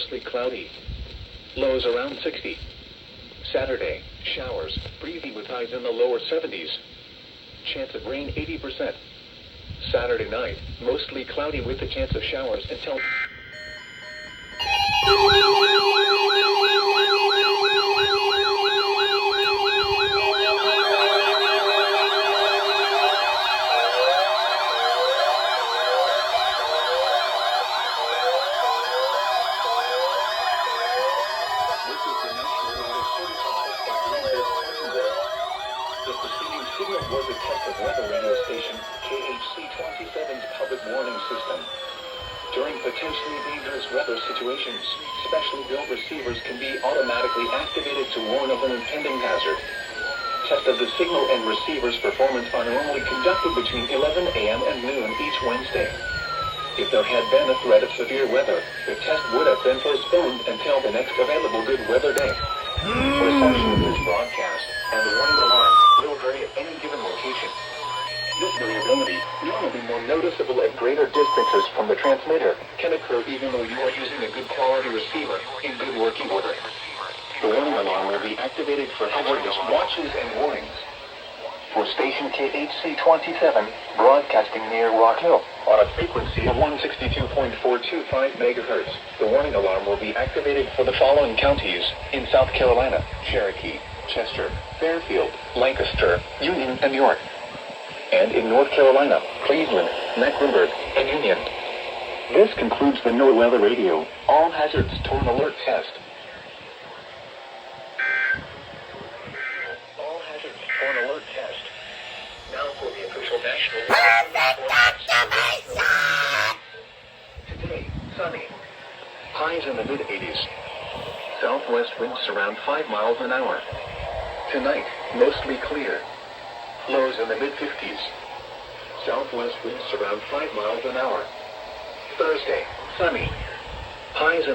mostly cloudy. Lows around 60. Saturday, showers, breezy with highs in the lower 70s. Chance of rain 80%. Saturday night, mostly cloudy with the chance of showers until... The preceding signal was a test of weather radio station KHC27's public warning system. During potentially dangerous weather situations, specially built receivers can be automatically activated to warn of an impending hazard. Tests of the signal and receiver's performance are normally conducted between 11 a.m. and noon each Wednesday. If there had been a threat of severe weather, the test would have been postponed until the next available good weather day. Reception of this broadcast and the warning alarm will vary at any given location. This variability, normally more noticeable at greater distances from the transmitter, can occur even though you are using a good quality receiver in good working order. The warning alarm will be activated for hazardous watches and warnings. For station KHC27, broadcasting near Rock Hill, on a frequency of 162.425 MHz, the warning alarm will be activated for the following counties in South Carolina: Cherokee, Chester, Fairfield, Lancaster, Union, and York. And in North Carolina, Cleveland, Mecklenburg, and Union. This concludes the NOAA Weather Radio All Hazards Torn Alert Test. All Hazards Torn Alert Test. Now for the official national Today, sunny. Highs in the mid-80s. Southwest winds around 5 miles an hour. Tonight, mostly clear. Lows in the mid-50s. Southwest winds around 5 miles an hour. Thursday, sunny. Highs in